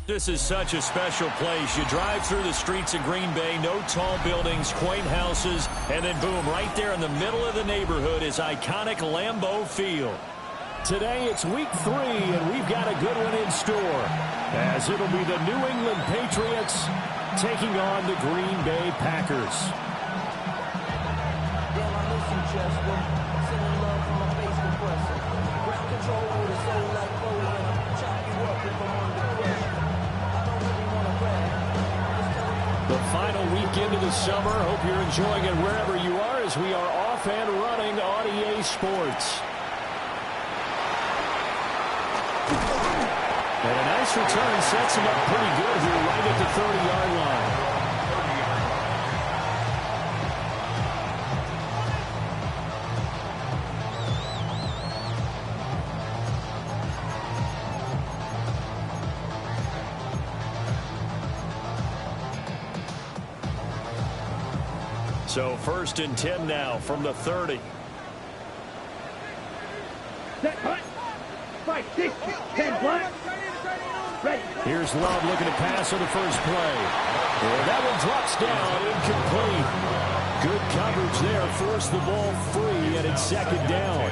This is such a special place. You drive through the streets of Green Bay, no tall buildings, quaint houses, and then boom, right there in the middle of the neighborhood is iconic Lambeau Field. Today it's week 3, and we've got a good one in store, as it'll be the New England Patriots taking on the Green Bay Packers. The final week into the summer. Hope you're enjoying it wherever you are, as we are off and running on EA Sports. And a nice return sets him up pretty good here right at the 30-yard line. So 1st and 10 now from the 30. Set, punt. 5, 6, 10, black. Ready. Here's Love looking to pass on the first play. And that one drops down, incomplete. Good coverage there, forced the ball free, and it's 2nd down.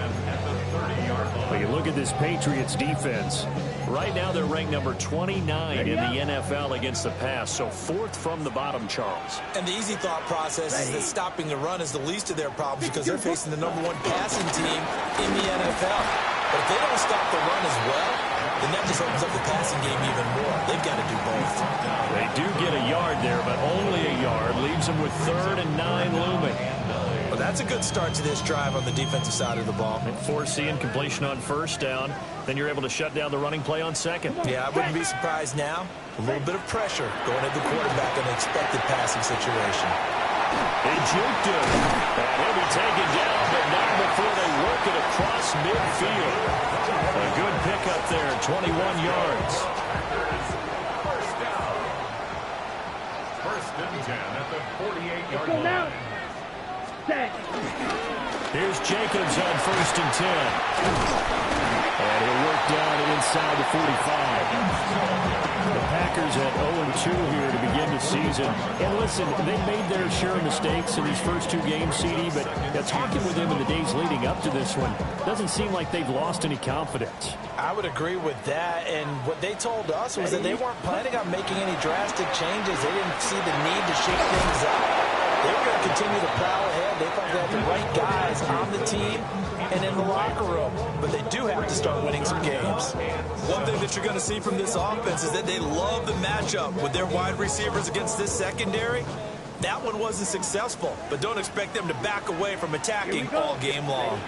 Well, you look at this Patriots defense. Right now they're ranked number 29 in the NFL against the pass, so 4th from the bottom, Charles. And the easy thought process is that stopping the run is the least of their problems because they're facing the #1 passing team in the NFL. But if they don't stop the run as well, then that just opens up the passing game even more. They've got to do both. They do get a yard there, but only a yard. Leaves them with 3rd and 9 looming. Well, that's a good start to this drive on the defensive side of the ball. And forcing completion on 1st down. Then you're able to shut down the running play on 2nd. Yeah, I wouldn't be surprised now. A little bit of pressure going at the quarterback in an expected passing situation. They juked him. And he'll be taken down, but not before they work it across midfield. A good pickup there, 21 yards. First and 10 at the 48-yard line. Now. Set. Here's Jacobs on 1st and 10. And he'll work down inside the 45. The Packers at 0-2 here to begin the season. And listen, they made their share of mistakes in these first 2 games, CD, but talking with them in the days leading up to this one, doesn't seem like they've lost any confidence. I would agree with that, and what they told us was that they weren't planning on making any drastic changes. They didn't see the need to shake things up. They were going to continue to plow ahead. They thought they had the right guys on the team and in the locker room. But they do have to start winning some games. One thing that you're going to see from this offense is that they love the matchup with their wide receivers against this secondary. That one wasn't successful, but don't expect them to back away from attacking all game long.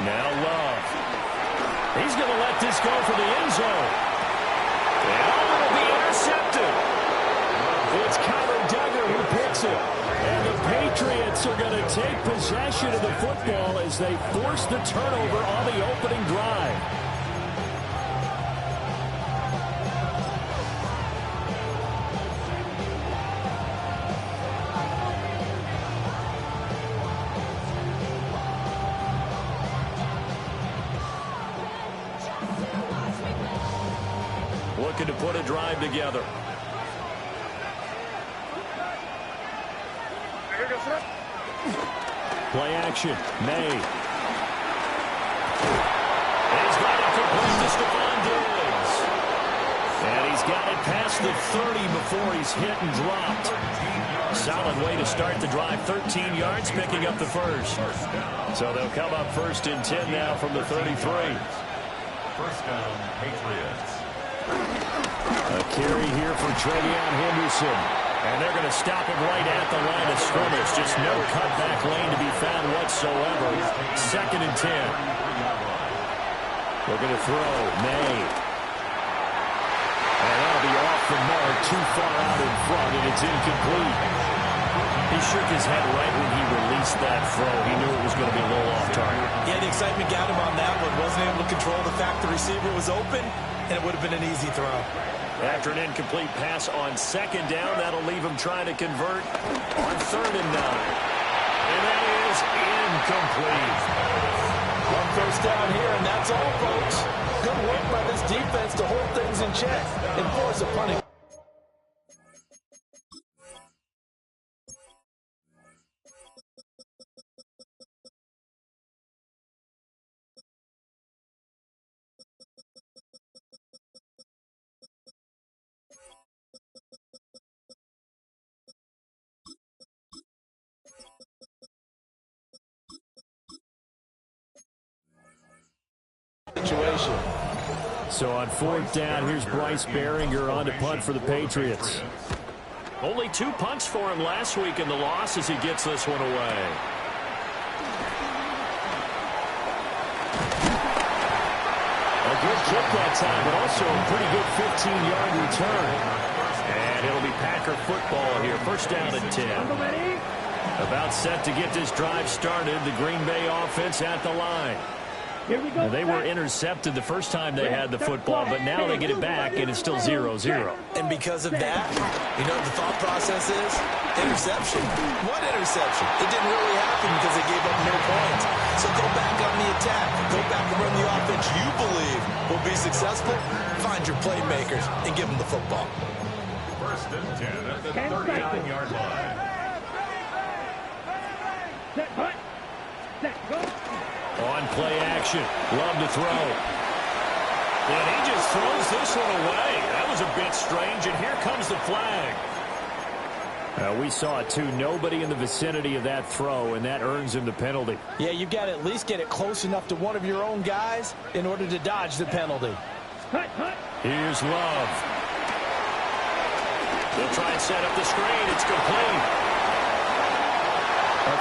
Now Love. He's going to let this go for the end zone. And it will be intercepted. It's Connor Duggar who picks it. And the Patriots are going to take possession of the football as they force the turnover on the opening drive. Looking to put a drive together. Play action. May. He's got it complete to Stephon Diggs. And he's got it past the 30 before he's hit and dropped. Solid way to start the drive. 13 yards, picking up the first. So they'll come up 1st and 10 now from the 33. First down, Patriots. A carry here for Trevion Henderson. And they're going to stop him right at the line of scrimmage. Just no cutback lane to be found whatsoever. 2nd and 10. They're going to throw. May. And that'll be off the mark. Too far out in front, and it's incomplete. He shook his head right when he released that throw. He knew it was going to be a little off target. Yeah, the excitement got him on that one. Wasn't able to control the fact the receiver was open, and it would have been an easy throw. After an incomplete pass on 2nd down, that'll leave him trying to convert on 3rd and 9. And that is incomplete. One first down here, and that's all, folks. Good work by this defense to hold things in check and force a punting. Situation. So on fourth down, here's Bryce Behringer on to punt for the Patriots. Only 2 punts for him last week in the loss as he gets this one away. A good kick that time, but also a pretty good 15-yard return. And it'll be Packer football here. First down at 10. About set to get this drive started. The Green Bay offense at the line. Here we go. They were intercepted the first time they had the football, but now they get it back, and it's still 0-0. And because of that, you know what the thought process is? Interception. What interception? It didn't really happen because they gave up no points. So go back on the attack. Go back and run the offense you believe will be successful. Find your playmakers and give them the football. First and 10 at the 39-yard line. Set, punt. Set, go. On play action. Love to throw. And he just throws this one away. That was a bit strange, and here comes the flag. We saw it, too. Nobody in the vicinity of that throw, and that earns him the penalty. Yeah, you've got to at least get it close enough to one of your own guys in order to dodge the penalty. Punt, punt. Here's Love. They'll try and set up the screen. It's complete.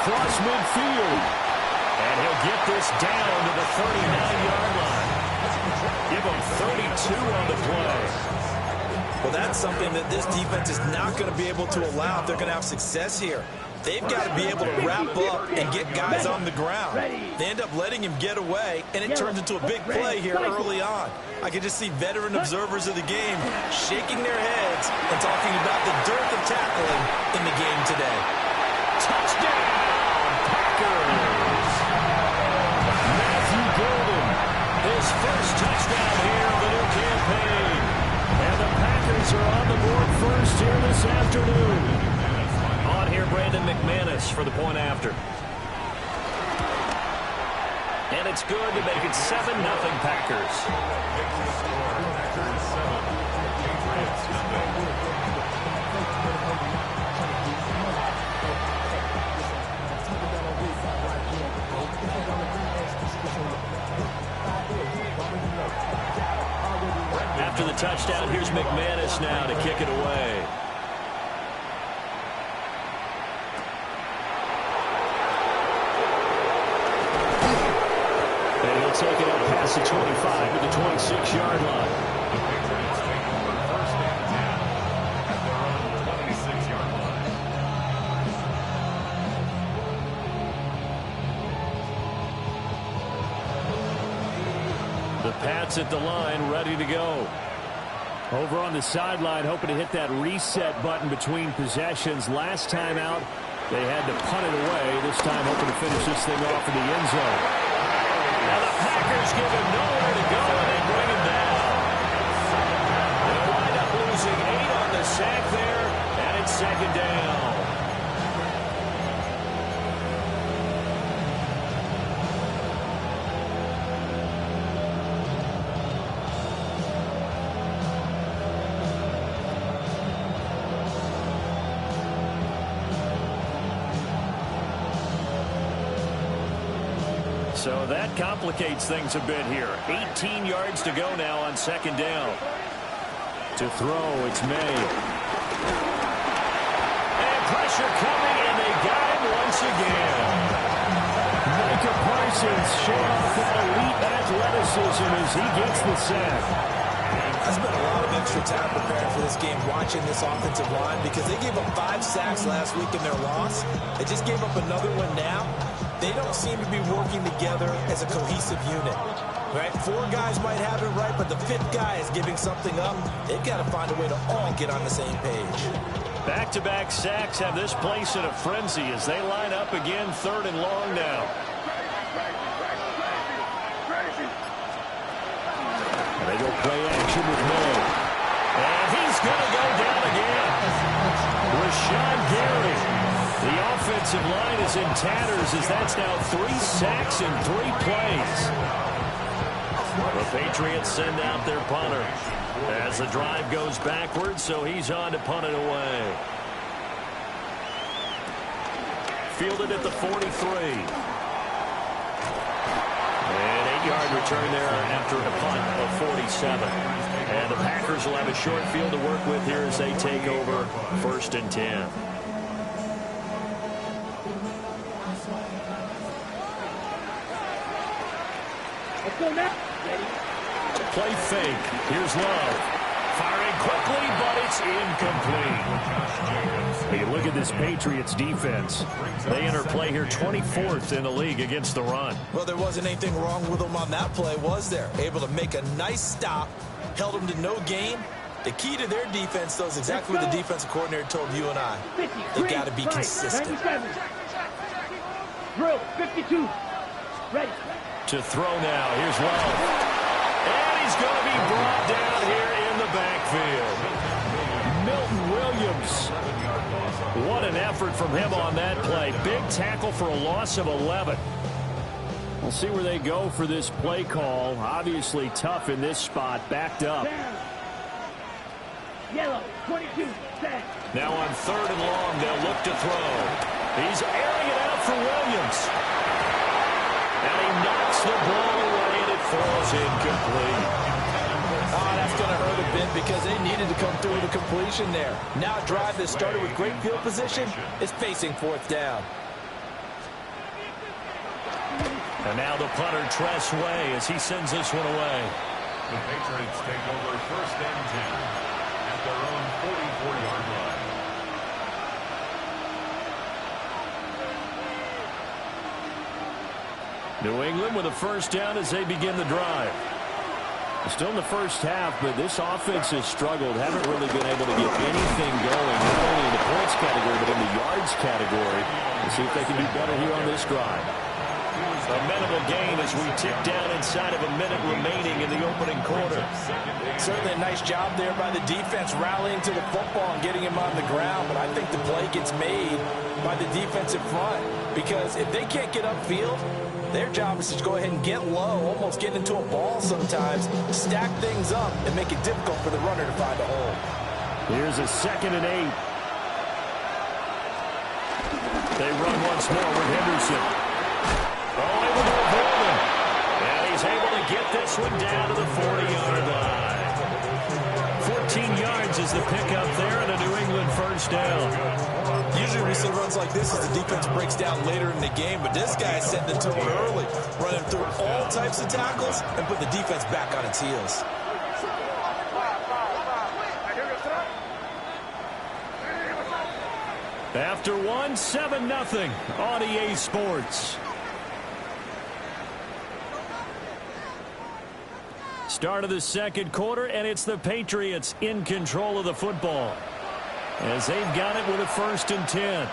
Across midfield. And he'll get this down to the 39-yard line. Give him 32 on the play. Well, that's something that this defense is not going to be able to allow if they're going to have success here. They've got to be able to wrap up and get guys on the ground. They end up letting him get away, and it turns into a big play here early on. I can just see veteran observers of the game shaking their heads and talking about the dearth of tackling in the game today. Touchdown, Packers! His first touchdown here of the new campaign. And the Packers are on the board first here this afternoon. On here, Brandon McManus for the point after. And it's good to make it 7-0 Packers. After the touchdown, here's McManus now to kick it away. And he'll take it up past the 25 to the 26-yard line. First and 10 at their own 26-yard line. The Pats at the line, ready to go. Over on the sideline, hoping to hit that reset button between possessions. Last time out, they had to punt it away. This time, hoping to finish this thing off in the end zone. Now the Packers give him nowhere to go, and they bring him down. They wind up losing 8 on the sack there, and it's second down. So that complicates things a bit here. 18 yards to go now on second down. To throw, it's May. And pressure coming, and they got him once again. Micah Parsons showing off that elite athleticism as he gets the sack. I spent a lot of extra time preparing for this game, watching this offensive line, because they gave up 5 sacks last week in their loss. They just gave up another one now. They don't seem to be working together as a cohesive unit. Right? 4 guys might have it right, but the 5th guy is giving something up. They've got to find a way to all get on the same page. Back-to-back sacks have this place in a frenzy as they line up again, 3rd and long now. Play action with Miller. And he's going to go down again. Rashawn Gary. The offensive line is in tatters as that's now 3 sacks in 3 plays. The Patriots send out their punter as the drive goes backwards, so he's on to punt it away. Fielded at the 43. An 8-yard return there after a punt of 47. And the Packers will have a short field to work with here as they take over 1st and 10. Let's go now. Ready? Play fake. Here's Love. Firing quickly, but it's incomplete. Hey, look at this Patriots defense. They enter play here 24th in the league against the run. Well, there wasn't anything wrong with them on that play, was there? Able to make a nice stop, held them to no gain. The key to their defense, though, is exactly what the defensive coordinator told you and I. They got to be consistent. 97. Drill, 52. Ready. To throw now. Here's Love. And he's going to be brought down here in the backfield. Milton Williams. What an effort from him on that play. Big tackle for a loss of 11. We'll see where they go for this play call. Obviously tough in this spot. Backed up. Down. Yellow, 22. Set. Now on 3rd and long, they'll look to throw. He's airing it out for Williams. And he knocks the ball away, and it falls incomplete. Oh, that's going to hurt a bit because they needed to come through with a completion there. Now a drive that started with great field position is facing 4th down. And now the punter, Tress Way, as he sends this one away. The Patriots take over 1st and 10 at their own 44-yard line. New England with a 1st down as they begin the drive. Still in the first half, but this offense has struggled. Haven't really been able to get anything going, not only in the points category, but in the yards category. We'll see if they can do better here on this drive. A minimal gain as we tick down inside of a minute remaining in the opening quarter. Certainly a nice job there by the defense rallying to the football and getting him on the ground, but I think the play gets made by the defensive front because if they can't get upfield, their job is to go ahead and get low, almost get into a ball sometimes, stack things up, and make it difficult for the runner to find a hole. Here's a 2nd and 8. They run once more with Henderson. Oh, able to avoid him. And he's able to get this one down to the 40-yard line. 14 yards is the pickup there and a New England 1st down. Usually we see runs like this as the defense breaks down later in the game, but this guy is setting the tone early, running through all types of tackles and put the defense back on its heels. After 7-0 on EA Sports. Start of the 2nd quarter, and it's the Patriots in control of the football as they've got it with a 1st and 10.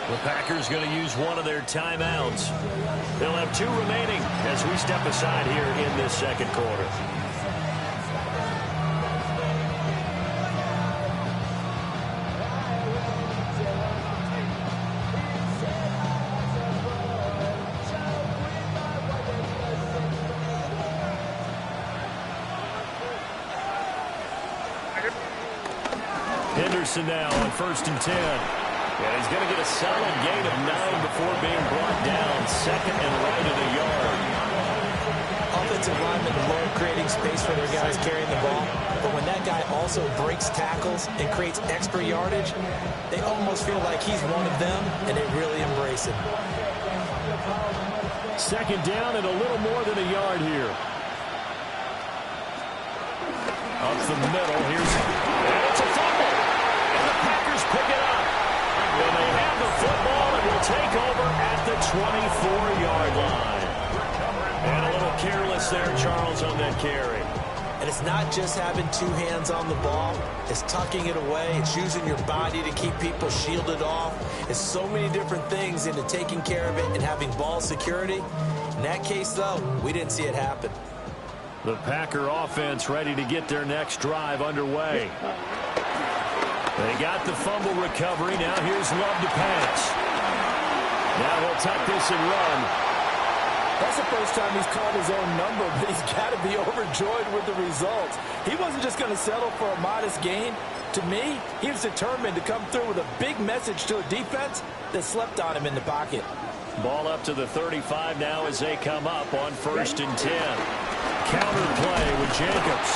The Packers going to use one of their timeouts. They'll have 2 remaining as we step aside here in this 2nd quarter. Henderson now on 1st and 10. And he's going to get a solid gain of 9 before being brought down. 2nd and right at a yard. Offensive linemen love creating space for their guys carrying the ball. But when that guy also breaks tackles and creates extra yardage, they almost feel like he's one of them, and they really embrace him. 2nd down and a little more than a yard here. Up the middle. And it's a fumble. And the Packers pick it up. And they have the football and will take over at the yards on that carry. And it's not just having two hands on the ball. It's tucking it away. It's using your body to keep people shielded off. It's so many different things into taking care of it and having ball security. In that case, though, we didn't see it happen. The Packer offense ready to get their next drive underway. They got the fumble recovery. Now here's Love to pass. Now he'll tuck this and run. That's the first time he's called his own number, but he's got to be overjoyed with the results. He wasn't just going to settle for a modest gain. To me, he was determined to come through with a big message to a defense that slept on him in the pocket. Ball up to the 35 now as they come up on 1st and 10. Counter play with Jacobs.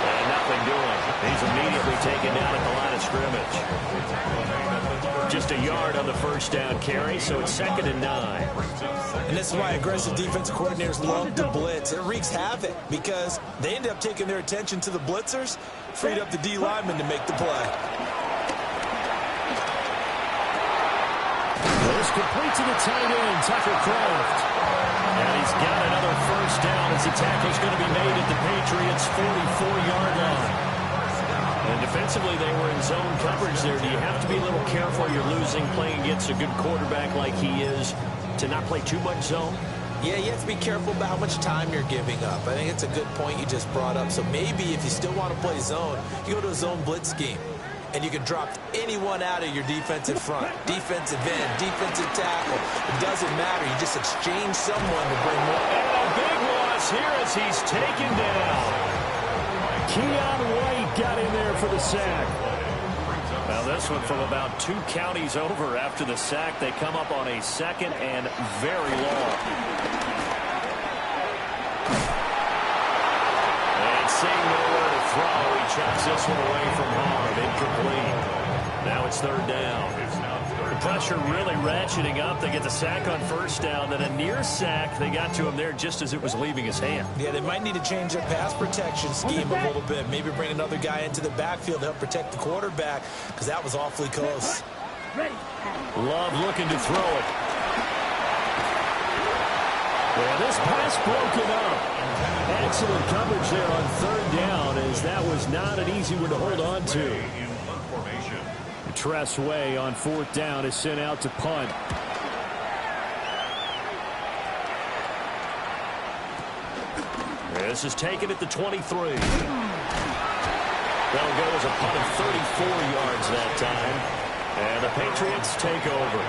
And nothing doing. He's immediately taken down at the line of scrimmage. Just a yard on the first down carry, so it's 2nd and 9. And this is why aggressive defensive coordinators love to blitz. It wreaks havoc because they end up taking their attention to the blitzers, freed up the D lineman to make the play. It's complete to the tight end, Tucker Kraft. And he's got another first down as the tackle's going to be made at the Patriots' 44-yard line. And defensively, they were in zone coverage there. Do you have to be a little careful? You're losing playing against a good quarterback like he is to not play too much zone? Yeah, you have to be careful about how much time you're giving up. I think it's a good point you just brought up. So maybe if you still want to play zone, you go to a zone blitz scheme. And you can drop anyone out of your defensive front. Defensive end, defensive tackle. It doesn't matter. You just exchange someone to bring more. And a big loss here as he's taken down. Keon White got in there for the sack. Now this one from about 2 counties over after the sack. They come up on a 2nd and very long. And seeing nowhere to throw, he chucks this one away from home. Incomplete. Now it's 3rd down. The pressure really ratcheting up. They get the sack on 1st down. Then a near sack. They got to him there just as it was leaving his hand. Yeah, they might need to change their pass protection scheme a little bit. Maybe bring another guy into the backfield to help protect the quarterback because that was awfully close. Love looking to throw it. Yeah, this pass broken up. Excellent coverage there on 3rd down as that was not an easy one to hold on to. Tress Way on 4th down is sent out to punt. This is taken at the 23. That'll go as a punt of 34 yards that time. And the Patriots take over.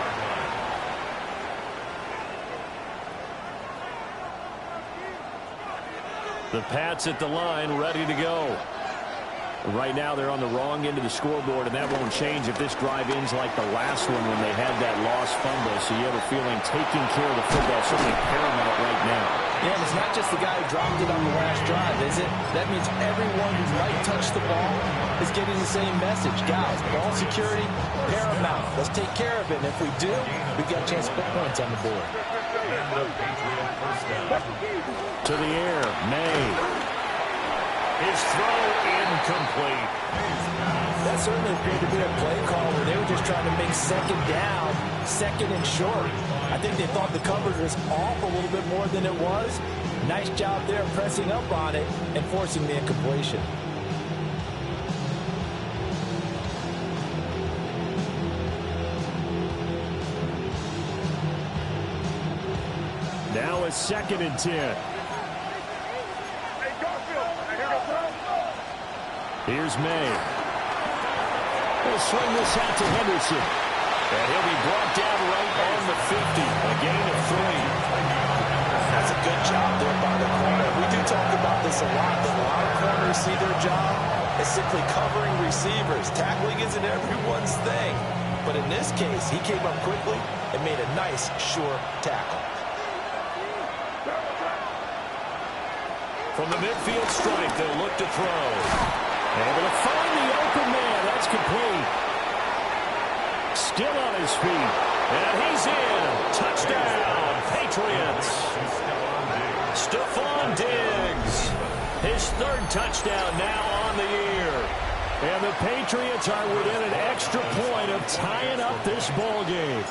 The Pats at the line, ready to go. Right now, they're on the wrong end of the scoreboard, and that won't change if this drive ends like the last one when they had that lost fumble. So you have a feeling taking care of the football is certainly paramount right now. Yeah, and it's not just the guy who dropped it on the last drive, is it? That means everyone who might touch the ball is getting the same message. Guys, ball security, paramount. Let's take care of it, and if we do, we've got a chance to put points on the board. To the air, May. His throw incomplete. That certainly appeared to be a play call where they were just trying to make 2nd down, 2nd and short. I think they thought the coverage was off a little bit more than it was. Nice job there pressing up on it and forcing the incompletion. Now it's 2nd and 10. Here's May. He'll swing this out to Henderson. And he'll be brought down right on the 50. A gain of 3. That's a good job there by the corner. We do talk about this a lot, but a lot of corners see their job as simply covering receivers. Tackling isn't everyone's thing. But in this case, he came up quickly and made a nice, sure tackle. From the midfield stripe, they'll look to throw. Able to find the open man. That's complete. Still on his feet. And he's in. Touchdown, Patriots. Stephon Diggs. His 3rd touchdown now on the year. And the Patriots are within an extra point of tying up this ball game.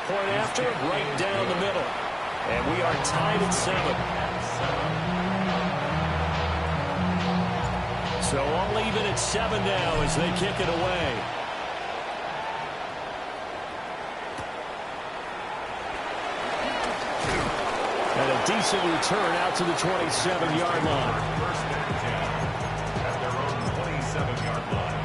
Point after, right down the middle. And we are tied at 7. So all even at 7 now as they kick it away. And a decent return out to the 27-yard line. First and 10 at their own 27-yard line.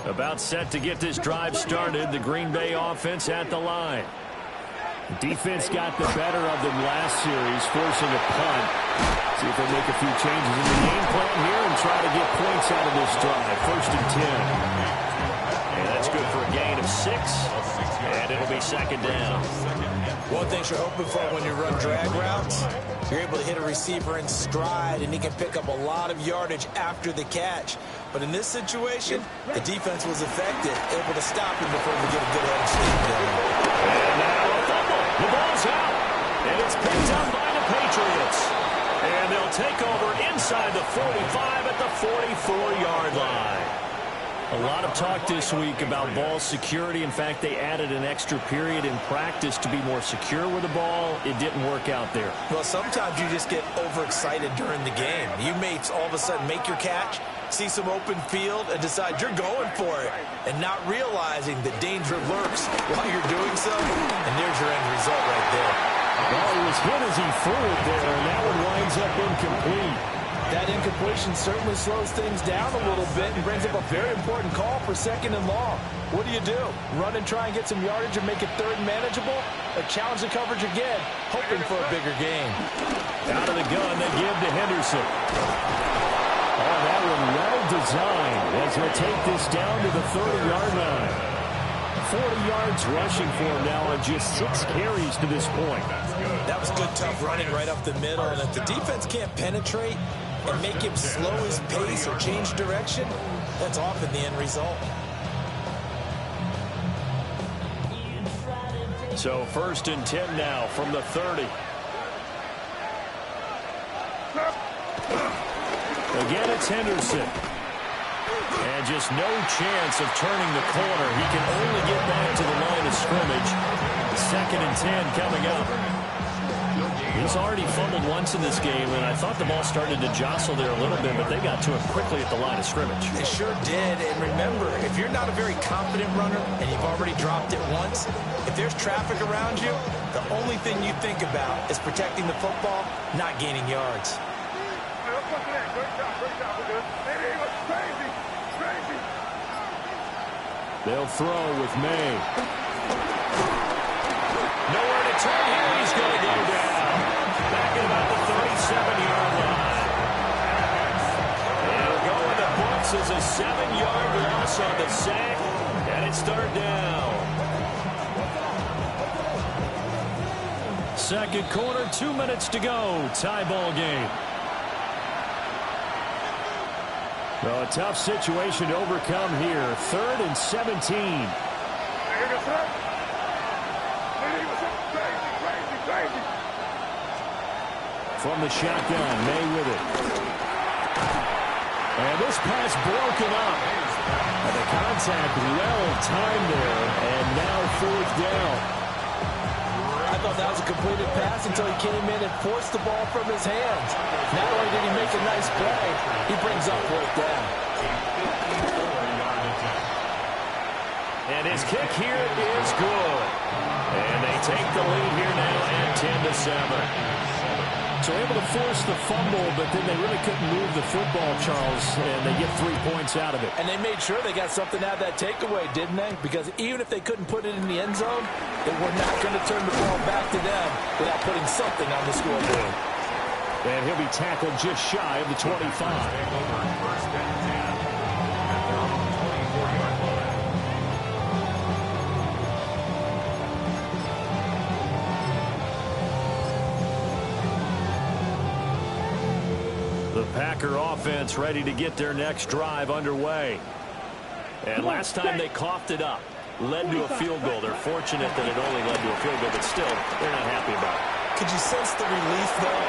About set to get this drive started. The Green Bay offense at the line. Defense got the better of them last series, forcing a punt. See if they make a few changes in the game plan here and try to get points out of this drive. First and 10. And that's good for a gain of 6. And it'll be second down. One thing you're hoping for when you run drag routes, you're able to hit a receiver in stride, and he can pick up a lot of yardage after the catch. But in this situation, the defense was effective, able to stop him before we get a good head of steam going. And now a fumble. The ball's out. And it's picked up by the Patriots. And they'll take over inside the 45 at the 44-yard line. A lot of talk this week about ball security. In fact, they added an extra period in practice to be more secure with the ball. It didn't work out there. Well, sometimes you just get overexcited during the game. You may all of a sudden make your catch, see some open field, and decide you're going for it, and not realizing that danger lurks while you're doing so, and there's your end result right there. Well, he was hit as he threw it there, and that one winds up incomplete. That incompletion certainly slows things down a little bit and brings up a very important call for second and long. What do? Run and try and get some yardage and make it third and manageable? Or challenge the coverage again, hoping for a bigger gain? Out of the gun, they give to Henderson. Oh, that one well designed as he'll take this down to the 30-yard line. 40 yards rushing for him now on just 6 carries to this point. That was good, tough running right up the middle. And if the defense can't penetrate and make him slow his pace or change direction, that's often the end result. So first and 10 now from the 30. Again, it's Henderson. And just no chance of turning the corner. He can only get back to the line of scrimmage. Second and 10 coming up. He's already fumbled once in this game, and I thought the ball started to jostle there a little bit, but they got to him quickly at the line of scrimmage. They sure did. And remember, if you're not a very confident runner and you've already dropped it once, if there's traffic around you, the only thing you think about is protecting the football, not gaining yards. They'll throw with May. Nowhere to turn here. He's going to go down. Back at about the 37-yard line. And it'll go in the books as a 7-yard loss on the sack. And it's third down. Second quarter, 2 minutes to go. Tie ball game. Well, a tough situation to overcome here. 3rd and 17. From the shotgun, May with it. And this pass broken up. And the contact well timed there. And now 4th down. I thought that was a completed pass until he came in and forced the ball from his hands. Not only did he make a nice play, he brings up 4th down. And his kick here is good. And they take the lead here now at 10-7. So able to force the fumble, but then they really couldn't move the football, Charles, and they get 3 points out of it. And they made sure they got something out of that takeaway, didn't they? Because even if they couldn't put it in the end zone, they were not going to turn the ball back to them without putting something on the scoreboard. And he'll be tackled just shy of the 25. First and 10 at their own 24-yard line. The Packer offense ready to get their next drive underway. And last time they coughed it up, led to a field goal. They're fortunate that it only led to a field goal, but still, they're not happy about it. Could you sense the relief, though,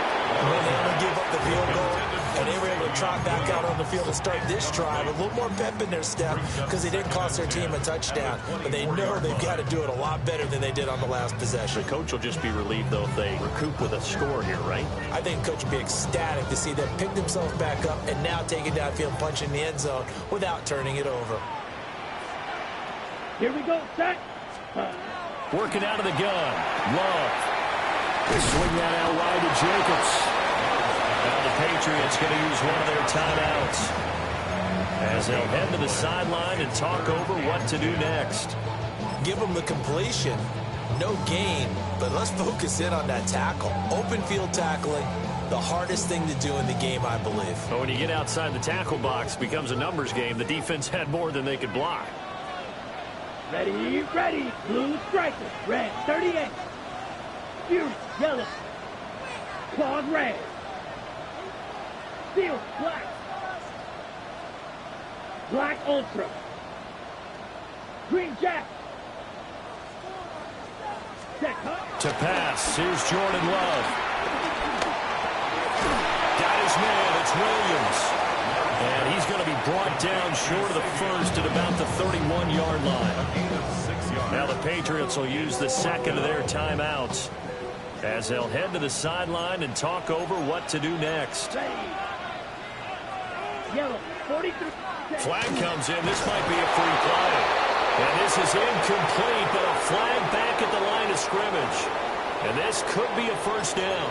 when they only gave up the field goal and they were able to trot back out on the field and start this drive? A little more pep in their step because they didn't cost their team a touchdown. But they know they've got to do it a lot better than they did on the last possession. The coach will just be relieved, though, if they recoup with a score here, right? I think coach will be ecstatic to see them pick themselves back up and now take it downfield, punch in the end zone without turning it over. Here we go, set. Working out of the gun. Love. They swing that out wide to Jacobs. Now the Patriots going to use one of their timeouts as they'll head to the sideline and talk over what to do next. Give them the completion. No gain, but let's focus in on that tackle. Open field tackling, the hardest thing to do in the game, I believe. But when you get outside the tackle box, it becomes a numbers game. The defense had more than they could block. Ready, ready. Blue striker, red, 38. Fury, yellow. Claude, red. Steel, black. Black ultra. Green jack. Set cut. To pass, here's Jordan Love. Got his man, it's Williams. And he's going to be brought down short of the first at about the 31-yard line. Now the Patriots will use the second of their timeouts as they'll head to the sideline and talk over what to do next. Ready. Yellow, 43. Flag comes in. This might be a free play. And this is incomplete, but a flag back at the line of scrimmage. And this could be a first down.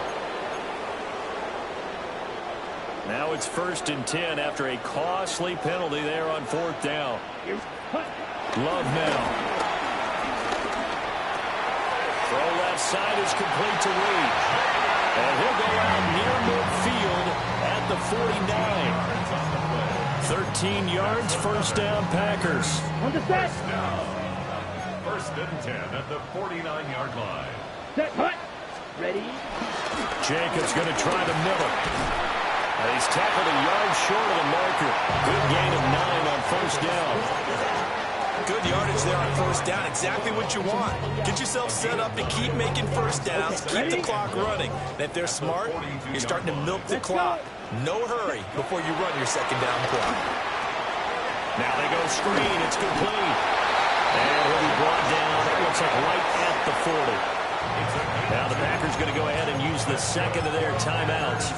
Now it's 1st and 10 after a costly penalty there on 4th down. Love now. Throw left side is complete to Reed. And he'll go out near midfield at the 49. 13 yards, first down, Packers. On the set. Now, 1st and 10 at the 49-yard line. Set, hut. Ready. Jacobs going to try the middle. And he's tackled a yard short of the marker. Good gain of 9 on 1st down. Good yardage there on 1st down. Exactly what you want. Get yourself set up to keep making 1st downs, keep the clock running. And if they're smart, you're starting to milk the clock. No hurry before you run your 2nd down play. Now they go screen. It's complete. And he'll be brought down. It looks like right at the 40. Now the Packers going to go ahead and use the second of their timeouts,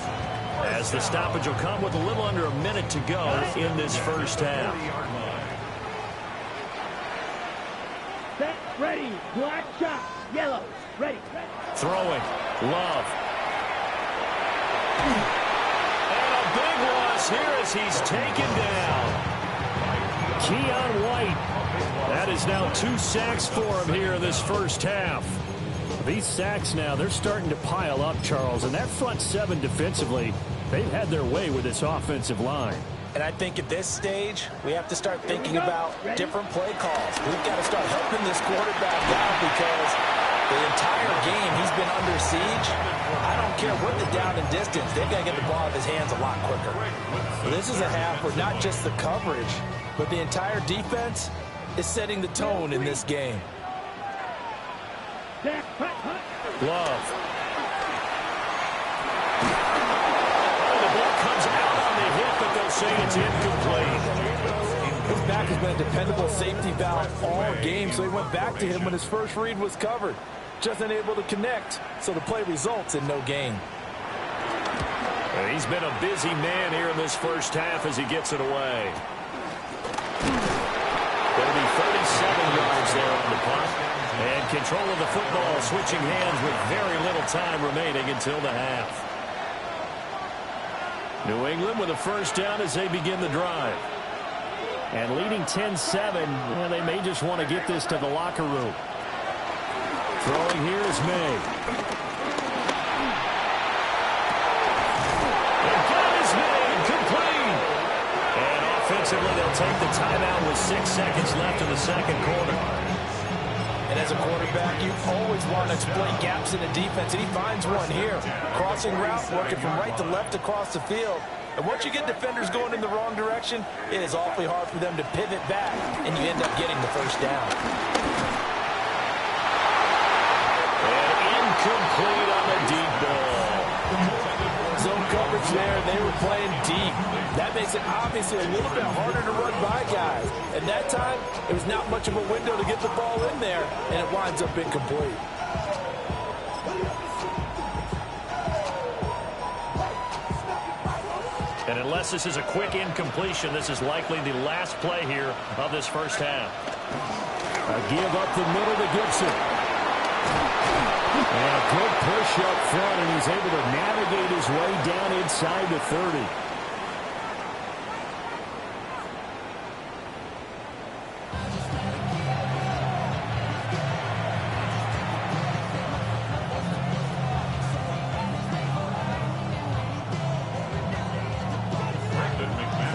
as the stoppage will come with a little under a minute to go in this first half. Set, ready. Black shot. Yellow. Ready. Throwing. Love. And a big loss here as he's taken down. Keon White. That is now 2 sacks for him here in this first half. These sacks now, they're starting to pile up, Charles. And that front 7 defensively, they've had their way with this offensive line. And I think at this stage, we have to start thinking about different play calls. We've got to start helping this quarterback out because the entire game he's been under siege. I don't care what the down and distance, they've got to get the ball out of his hands a lot quicker. This is a half where not just the coverage, but the entire defense is setting the tone in this game. Love. The ball comes out on the hit, but they'll say it's incomplete. His back has been a dependable safety valve all game, so he went back to him when his first read was covered. Just unable to connect, so the play results in no gain. He's been a busy man here in this first half as he gets it away. Going to be 37 yards there on the punt. And control of the football, switching hands with very little time remaining until the half. New England with a first down as they begin the drive. And leading 10-7, well, they may just want to get this to the locker room. Throwing here is May. And got his man complete. And offensively, they'll take the timeout with 6 seconds left in the second quarter. And as a quarterback, you always want to exploit gaps in the defense, and he finds one here. Crossing route, working from right to left across the field. And once you get defenders going in the wrong direction, it is awfully hard for them to pivot back, and you end up getting the first down. And Incomplete on the deep ball. Zone coverage there, they were playing deep. That makes it obviously a little bit harder to run by guys. And that time, it was not much of a window to get the ball in there, and it winds up incomplete. And unless this is a quick incompletion, this is likely the last play here of this first half. A give up the middle to Gibson. And a good push up front, and he's able to navigate his way down inside the 30.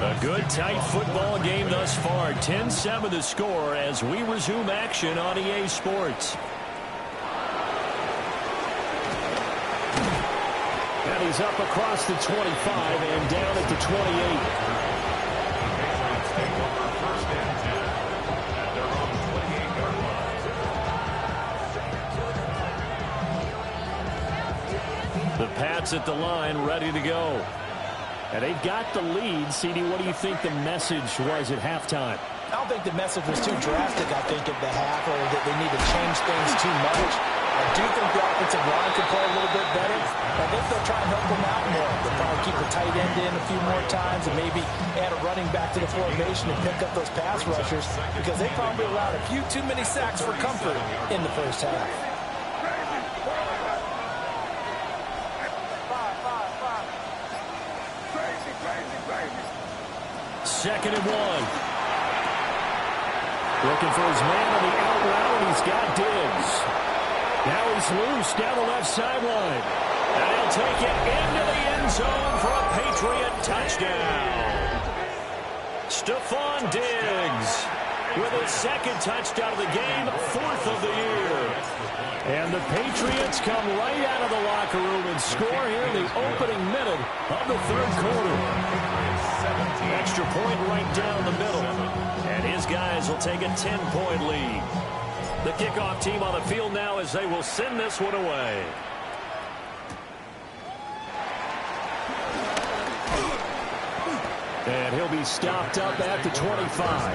A good, tight football game thus far. 10-7 the score as we resume action on EA Sports. And he's up across the 25 and down at the 28. Patriots take over first and 10 at their own 28-yard line. The Pats at the line, ready to go. And they've got the lead. CD, what do you think the message was at halftime? I don't think the message was too drastic, I think, at the half, or that they need to change things too much. I do think the offensive line could play a little bit better. I think they'll try and help them out more. They'll probably keep the tight end in a few more times and maybe add a running back to the formation and pick up those pass rushers, because they probably allowed a few too many sacks for comfort in the first half. Second and 1. Looking for his man on the out route, and he's got Diggs. Now he's loose down the left sideline. And he'll take it into the end zone for a Patriot touchdown. Stephon Diggs with his second touchdown of the game, fourth of the year. And the Patriots come right out of the locker room and score here in the opening minute of the third quarter. Extra point right down the middle. And his guys will take a 10-point lead. The kickoff team on the field now as they will send this one away. And he'll be stopped up at the 25.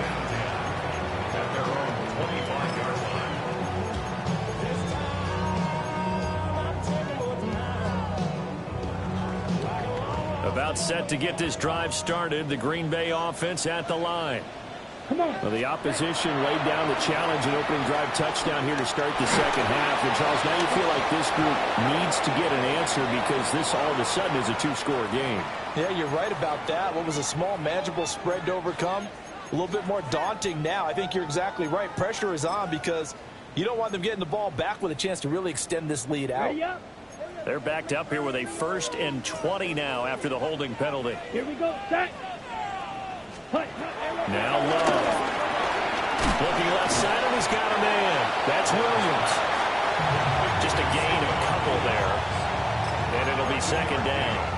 At their own 25-yard line. About set to get this drive started. The Green Bay offense at the line. Come on. Well, the opposition laid down the challenge and opening drive touchdown here to start the second half. And, Charles, now you feel like this group needs to get an answer because this all of a sudden is a two-score game. Yeah, you're right about that. What was a small, manageable spread to overcome? A little bit more daunting now. I think you're exactly right. Pressure is on because you don't want them getting the ball back with a chance to really extend this lead out. Ready up. They're backed up here with a 1st and 20 now after the holding penalty. Here we go. Set. Hut. Now Love. Looking left side, and he's got a man. That's Williams. Just a gain of a couple there. And it'll be second down.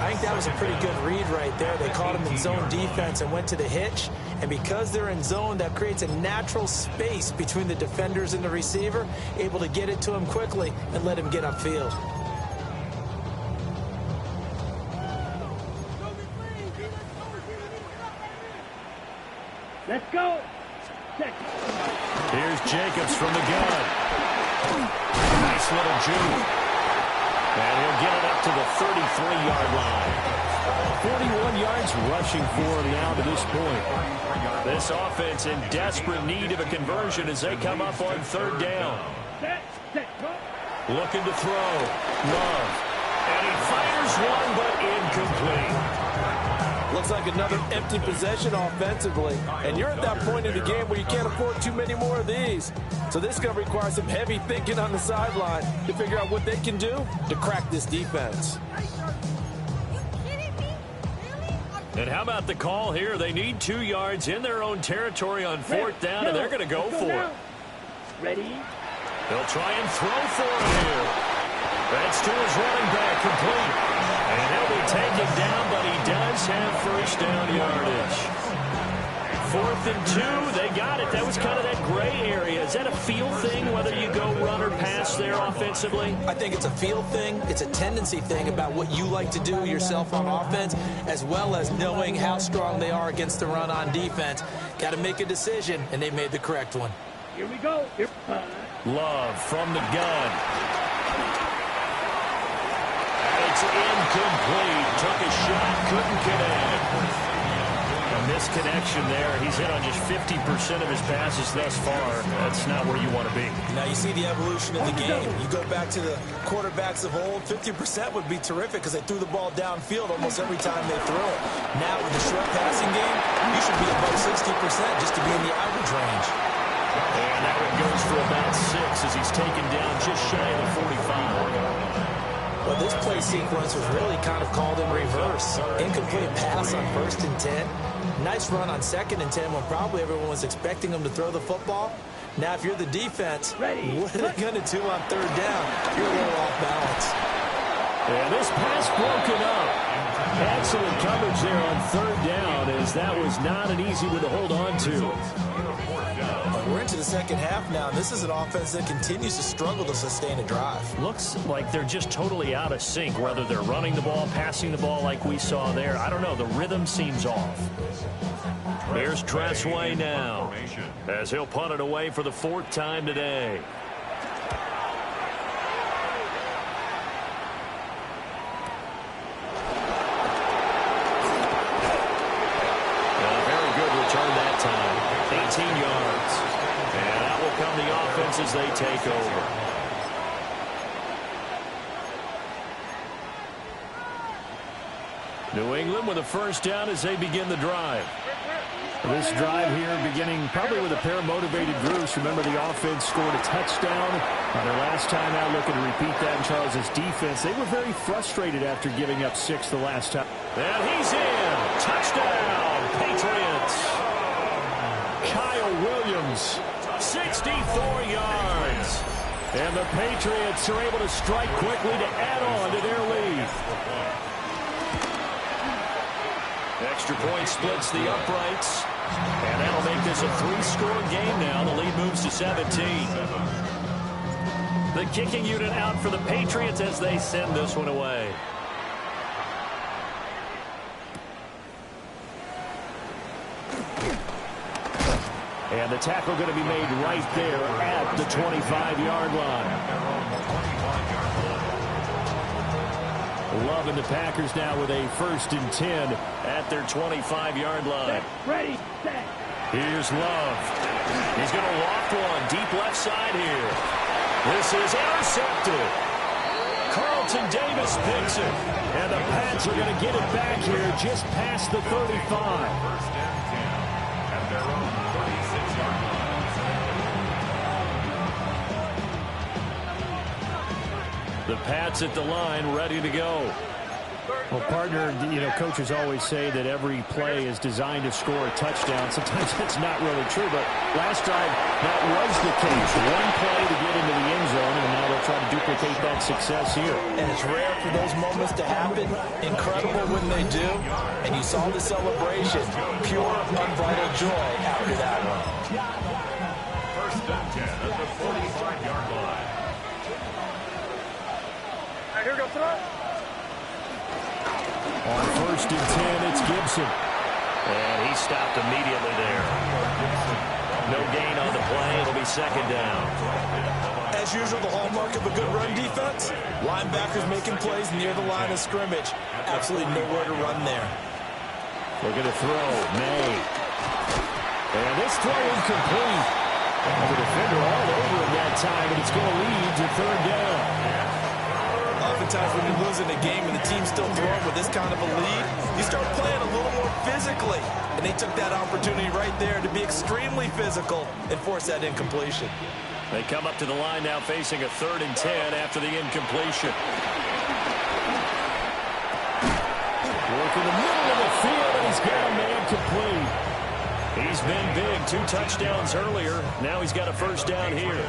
I think that was a pretty good read right there. They caught him in zone defense and went to the hitch. And because they're in zone, that creates a natural space between the defenders and the receiver, able to get it to him quickly and let him get upfield. Let's go. Set. Here's Jacobs from the gun. Nice little juke. And he'll get it up to the 33-yard line. 41 yards rushing for him now to this point. This offense in desperate need of a conversion as they come up on third down. Set. Set. Go. Looking to throw. Love. And he fires one, but incomplete. Looks like another empty possession offensively. And you're at that point in the game where you can't afford too many more of these. So this is going to require some heavy thinking on the sideline to figure out what they can do to crack this defense. And how about the call here? They need 2 yards in their own territory on fourth down, and they're going to go for it. Ready. They'll try and throw for it here. That's to his running back, complete. And he'll be taken down, but he does have first down yardage. 4th and 2. They got it. That was kind of that gray area. Is that a feel thing, whether you go run or pass there offensively? I think it's a feel thing. It's a tendency thing about what you like to do yourself on offense, as well as knowing how strong they are against the run on defense. Got to make a decision, and they made the correct one. Here we go. Here. Love from the gun. It's incomplete. Took a shot, couldn't connect. A misconnection there. He's hit on just 50% of his passes thus far. That's not where you want to be. Now you see the evolution of the game. You go back to the quarterbacks of old, 50% would be terrific because they threw the ball downfield almost every time they threw it. Now with the short passing game, you should be above 60% just to be in the average range. And that one goes for about 6 as he's taken down just shy of the 45. Well, this play sequence was really kind of called in reverse. Incomplete pass on 1st and 10. Nice run on 2nd and 10 when probably everyone was expecting him to throw the football. Now, if you're the defense, what are they going to do on 3rd down? You're a little off balance. And this pass broken up. Excellent coverage there on 3rd down, as that was not an easy one to hold on to. We're into the second half now. This is an offense that continues to struggle to sustain a drive. Looks like they're just totally out of sync, whether they're running the ball, passing the ball like we saw there. I don't know. The rhythm seems off. Here's Tressway now, as he'll punt it away for the 4th time today. Very good return that time. 18 yards. And out will come the offense as they take over. New England with a 1st down as they begin the drive. This drive here beginning probably with a pair of motivated groups. Remember, the offense scored a touchdown on their last time out, looking to repeat that in Charles's defense. They were very frustrated after giving up 6 the last time. And he's in. Touchdown, Patriots. Kyle Williams, 64 yards. And the Patriots are able to strike quickly to add on to their lead. Extra point splits the uprights. And that'll make this a 3-score game now. The lead moves to 17. The kicking unit out for the Patriots as they send this one away. And the tackle going to be made right there at the 25-yard line. Love and the Packers now with a 1st and 10 at their 25-yard line. Ready, set. Here's Love. He's going to loft one deep left side here. This is intercepted. Carlton Davis picks it. And the Pats are going to get it back here just past the 35. 1st and 10 at their own 36-yard line. The Pats at the line, ready to go. Well, partner, you know, coaches always say that every play is designed to score a touchdown. Sometimes that's not really true, but last time that was the case. One play to get into the end zone, and now they'll try to duplicate that success here. And it's rare for those moments to happen. Incredible when they do. And you saw the celebration. Pure, unbridled joy after that one. 1st and 10 at the 45-yard line. Here we go, throw. On 1st and 10, it's Gibson. And he stopped immediately there. No gain on the play. It'll be 2nd down. As usual, the hallmark of a good run defense, linebackers making plays near the line of scrimmage. Absolutely nowhere to run there. Looking to throw. May. And this throw incomplete. The defender all over him that time, but it's going to lead to 3rd down. Oftentimes when you're losing a game and the team's still throwing with this kind of a lead, you start playing a little more physically. And they took that opportunity right there to be extremely physical and force that incompletion. They come up to the line now facing a 3rd and 10 after the incompletion. Work in the middle of the field, and he's got a man complete. He's been big. 2 touchdowns earlier. Now he's got a 1st down here.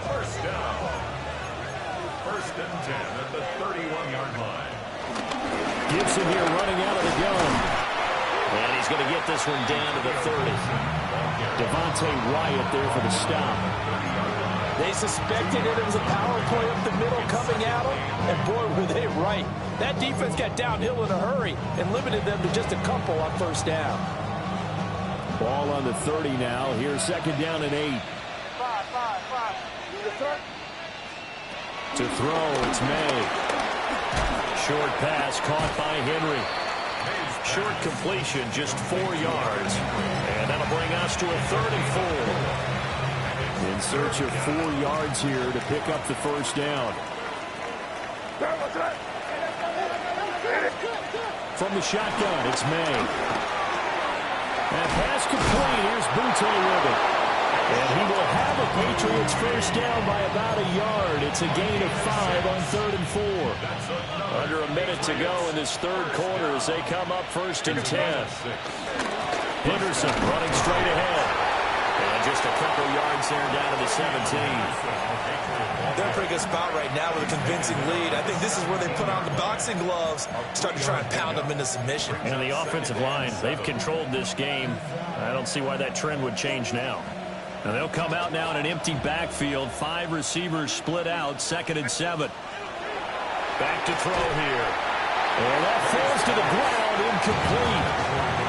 1st down. 1st and 10 at the 31-yard line. Gibson here running out of the gun. And he's going to get this one down to the 30. Devontae Wyatt there for the stop. They suspected it was a power play up the middle coming at them, and boy, were they right. That defense got downhill in a hurry and limited them to just a couple on first down. Ball on the 30 now. Here's second down and 8. To throw, it's May. Short pass caught by Henry. Short completion, just 4 yards. And that'll bring us to a 3rd and 4. In search of 4 yards here to pick up the first down. From the shotgun, it's May. And pass complete. Here's Butte with it. And he will have a Patriots first down by about a yard. It's a gain of 5 on 3rd and 4. Under a minute to go in this third quarter as they come up 1st and 10. Henderson running straight ahead. And just a couple yards there down to the 17. They're in a pretty good spot right now with a convincing lead. I think this is where they put on the boxing gloves, start to try and pound them into submission. And the offensive line, they've controlled this game. I don't see why that trend would change now. And they'll come out now in an empty backfield. 5 receivers split out, 2nd and 7. Back to throw here. And that falls to the ground, incomplete.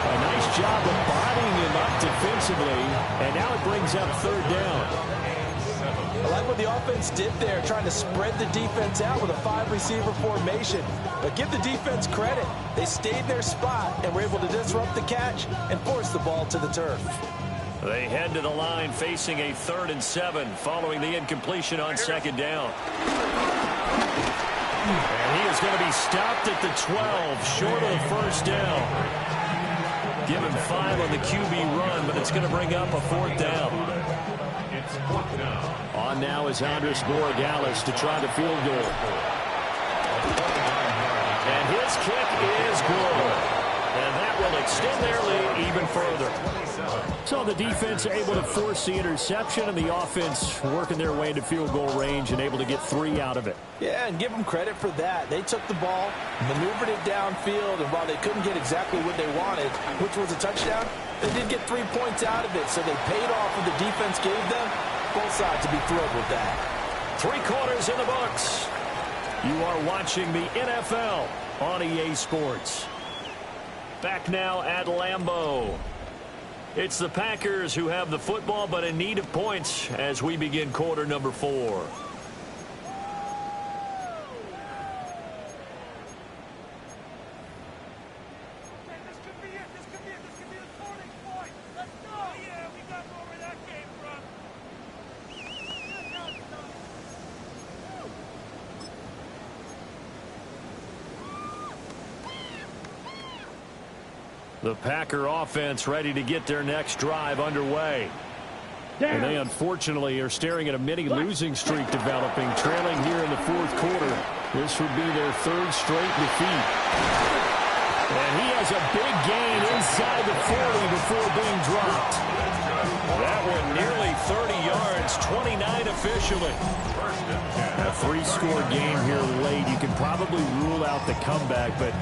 A nice job of bodying him up defensively. And now it brings up 3rd down. I like what the offense did there, trying to spread the defense out with a 5-receiver formation. But give the defense credit. They stayed in their spot and were able to disrupt the catch and force the ball to the turf. They head to the line facing a 3rd and 7 following the incompletion on 2nd down. And he is going to be stopped at the 12, short of the first down. Give him 5 on the QB run, but it's going to bring up a 4th down. On now is Andres Borregales to try the field goal. And his kick is good. And that will extend their lead even further. So the defense able to force the interception, and the offense working their way into field goal range and able to get 3 out of it. Yeah, and give them credit for that. They took the ball, maneuvered it downfield, and while they couldn't get exactly what they wanted, which was a touchdown, they did get 3 points out of it, so they paid off what the defense gave them. Both sides to be thrilled with that. 3 quarters in the books. You are watching the NFL on EA Sports. Back now at Lambeau. It's the Packers who have the football, but in need of points as we begin quarter number 4. The Packer offense ready to get their next drive underway. And they unfortunately are staring at a mini losing streak developing, trailing here in the 4th quarter. This would be their 3rd straight defeat. And he has a big gain inside the 40 before being dropped. That one nearly 30 yards, 29 officially. A 3-score game here late. You can probably rule out the comeback, but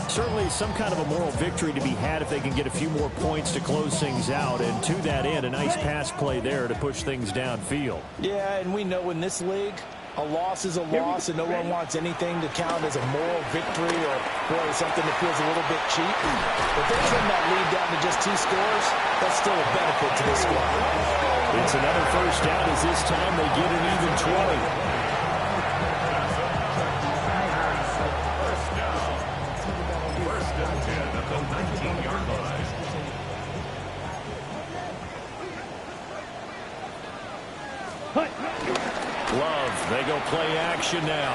certainly some kind of a moral victory to be had if they can get a few more points to close things out. And to that end, a nice pass play there to push things downfield. Yeah, and we know in this league, a loss is a loss, and no one wants anything to count as a moral victory or something that feels a little bit cheap. If they trim that lead down to just 2 scores, that's still a benefit to this squad. It's another first down as this time they get an even 20. Love, they go play action now.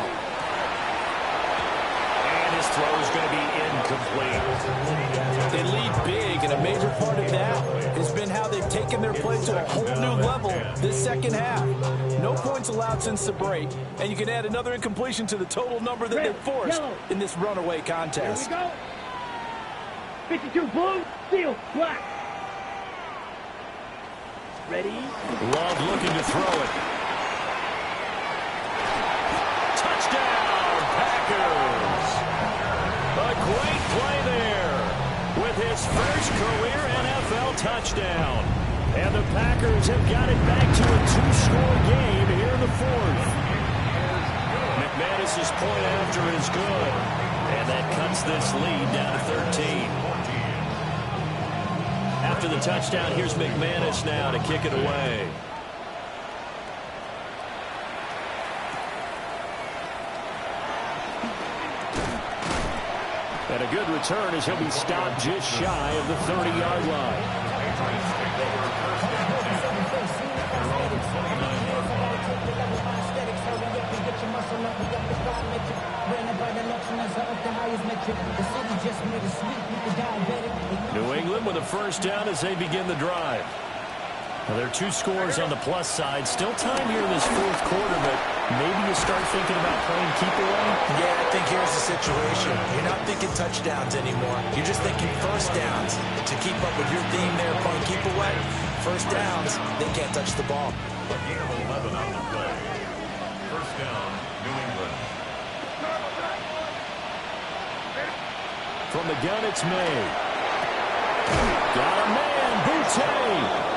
And his throw is going to be incomplete. They lead big, and a major part of that has been how they've taken their play to a whole new level this second half. No points allowed since the break, and you can add another incompletion to the total number that they've forced in this runaway contest. Here we go. 52 blue, steel, black. Ready? Love looking to throw it. Touchdown, Packers! A great play there with his first his career NFL touchdown. And the Packers have got it back to a two-score game here in the fourth. McManus's point after is good. And that cuts this lead down to 13. After the touchdown, here's McManus now to kick it away. And a good return as he'll be stopped just shy of the 30-yard line. New England with a first down as they begin the drive. Well, there are two scores on the plus side. Still time here in this fourth quarter, but maybe you start thinking about playing keep away? Yeah, I think here's the situation. You're not thinking touchdowns anymore. You're just thinking first downs. To keep up with your theme there, playing keep away, first downs, they can't touch the ball. A gain of 11 on the play. First down, New England. From the gun, it's May. Got a man, Boutte.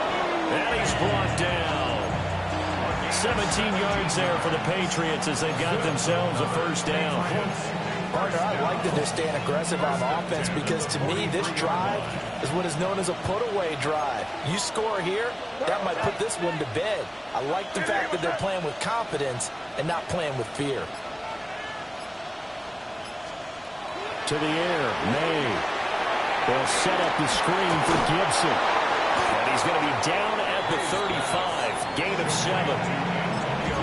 And he's brought down. 17 yards there for the Patriots as they've got themselves a first down. Partner, I like that they're staying aggressive on offense because to me, this drive is what is known as a put-away drive. You score here, that might put this one to bed. I like the fact that they're playing with confidence and not playing with fear. To the air, May. They'll set up the screen for Gibson. And he's going to be down at the 35. Gain of 7.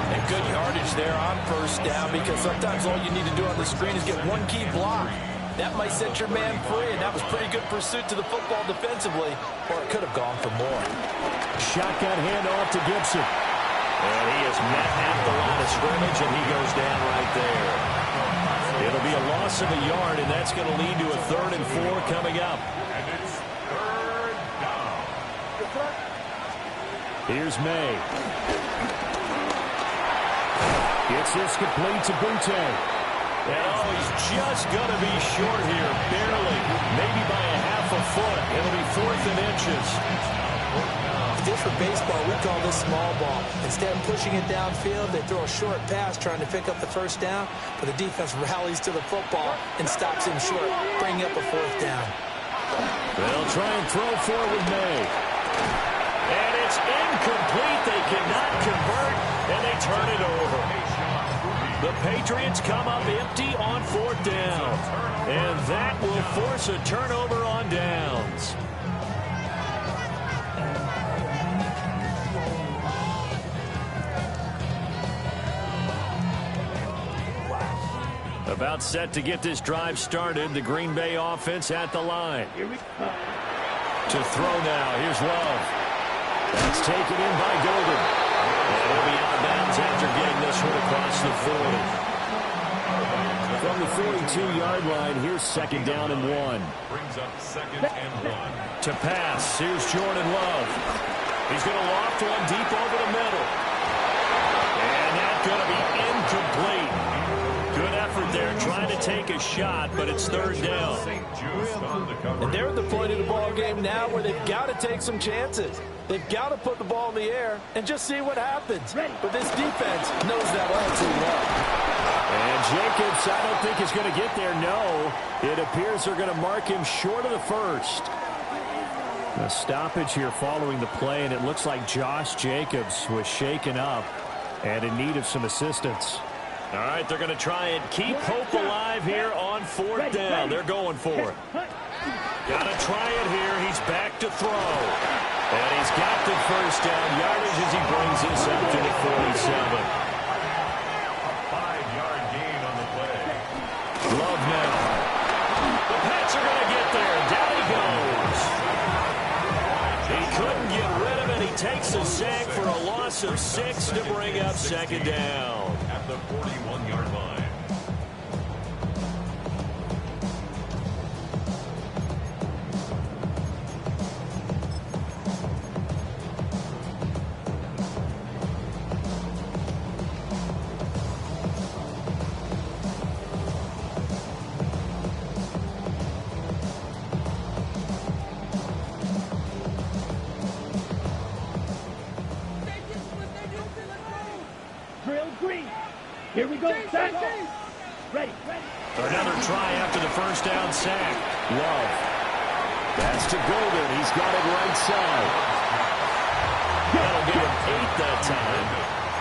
And good yardage there on first down because sometimes all you need to do on the screen is get one key block. That might set your man free, and that was pretty good pursuit to the football defensively, or it could have gone for more. Shotgun handoff to Gibson. And he is met at the line of scrimmage, and he goes down right there. It'll be a loss of a yard, and that's going to lead to a 3rd and 4 coming up. And it's third down. Here's May. Gets this complete to Boutte. And oh, he's just going to be short here, barely, maybe by a half a foot. It'll be 4th and inches. If this were baseball, we call this small ball. Instead of pushing it downfield, they throw a short pass trying to pick up the first down, but the defense rallies to the football and stops him short, bringing up a 4th down. They'll try and throw forward with May. And it's incomplete. They cannot convert, and they turn it over. The Patriots come up empty on 4th down, and that will force a turnover on downs. About set to get this drive started. The Green Bay offense at the line. To throw now. Here's Love. That's taken in by Golden. And he'll be out of bounds after getting this one across the 40. From the 42-yard line, here's 2nd down and 1. Brings up 2nd and 1. To pass. Here's Jordan Love. He's going to loft one deep over the middle. And that's going to be incomplete. Good effort there, trying to take a shot, but it's 3rd down. And they're at the point of the ball game now where they've got to take some chances. They've got to put the ball in the air and just see what happens. But this defense knows that all too well. And Jacobs, I don't think is going to get there. No, it appears they're going to mark him short of the 1st. A stoppage here following the play, and it looks like Josh Jacobs was shaken up and in need of some assistance. All right, they're going to try and keep hope alive here on 4th down. They're going for it. Got to try it here. He's back to throw. And he's got the first down yardage as he brings this up to the 47. A 5-yard gain on the play. Love now. The Pats are going to get there. Down he goes. He couldn't get rid of it. He takes a sack for a loss of 6 to bring up 2nd down. At the 41-yard line. we go. Sack. Ready. Another try after the first down sack. Love. That's to Golden. He's got it right side. That'll get him 8 that time.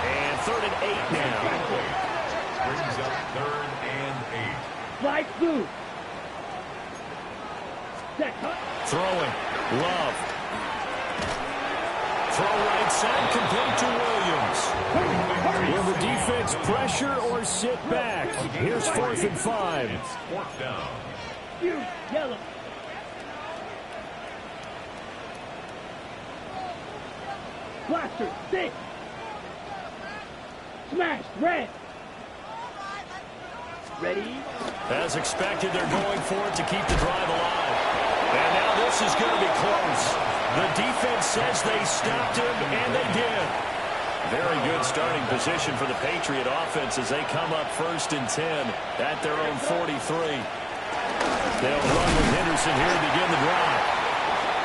And 3rd and 8 now. Brings up 3rd and 8. Slide through. Set. Throwing. Love. Throw right side, complete to Williams. Will the defense pressure or sit back? Here's 4th and 5. It's 4th down. You, yellow. Blaster, 6. Smash, red. Ready? As expected, they're going for it to keep the drive alive. And now this is going to be close. The defense says they stopped him, and they did. Very good starting position for the Patriot offense as they come up 1st and 10 at their own 43. They'll run with Henderson here to begin the drive.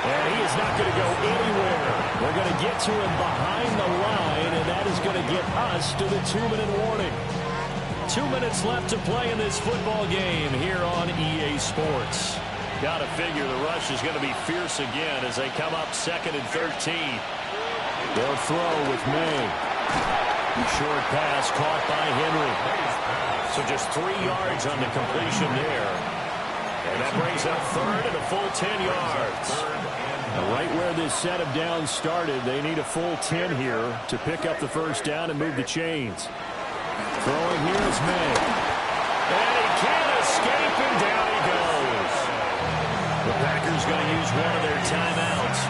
And he is not going to go anywhere. They're going to get to him behind the line, and that is going to get us to the 2-minute warning. 2 minutes left to play in this football game here on EA Sports. Got to figure the rush is going to be fierce again as they come up 2nd and 13. They'll throw with May. Short pass caught by Henry. So just 3 yards on the completion there. And that brings up 3rd and a full 10 yards. Right where this set of downs started, they need a full 10 here to pick up the first down and move the chains. Throwing here is May. And he can't escape, and down he goes. The Packers going to use one of their timeouts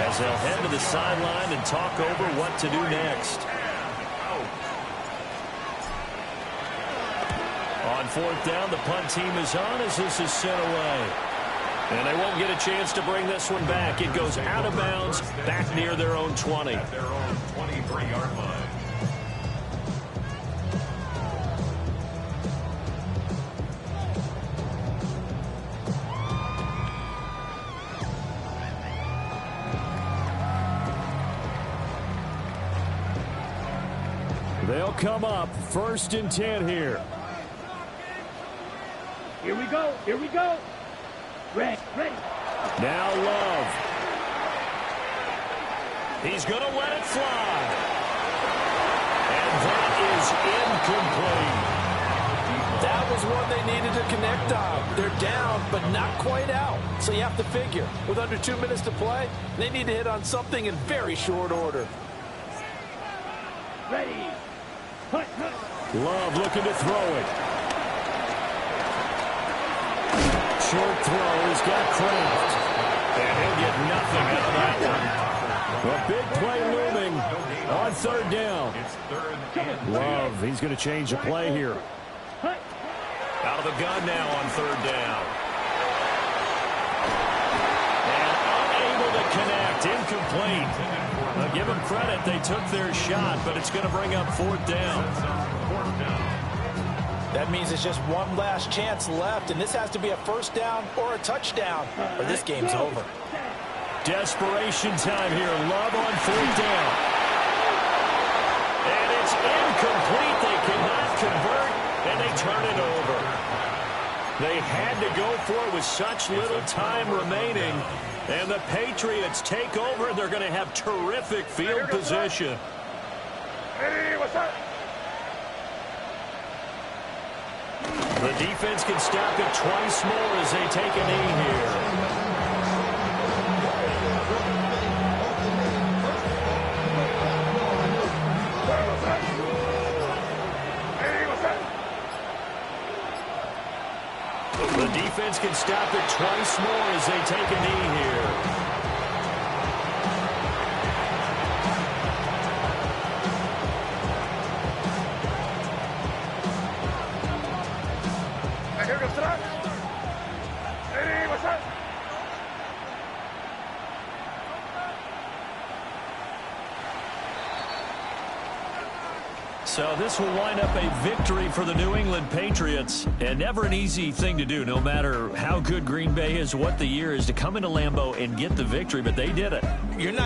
as they'll head to the sideline and talk over what to do next. On 4th down, the punt team is on as this is sent away. And they won't get a chance to bring this one back. It goes out of bounds back near their own 20. At their own 23-yard line. They'll come up 1st and 10 here. Here we go. Here we go. Ready. Now Love. He's going to let it fly. And that is incomplete. That was one they needed to connect on. They're down, but not quite out. So you have to figure, with under 2 minutes to play, they need to hit on something in very short order. Ready. Hut. Love looking to throw it. Short throw. He's got Kraft. And he'll get nothing out of that one. A big play looming on 3rd down. It's 3rd and 10. Love, he's going to change the play here. Out of the gun now on 3rd down. And unable to connect. Incomplete. Now give them credit. They took their shot, but it's going to bring up 4th down. That means it's just one last chance left, and this has to be a 1st down or a touchdown, or this game's over. Desperation time here. Love on 4th down. And it's incomplete. They cannot convert, and they turn it over. They had to go for it with such little time remaining. And the Patriots take over. They're going to have terrific field position. Hey, what's up? The defense can stop it twice more as they take a knee here. The defense can stop it twice more as they take a knee here. So this will wind up a victory for the New England Patriots, and never an easy thing to do, no matter how good Green Bay is, what the year is, to come into Lambeau and get the victory, but they did it. You're not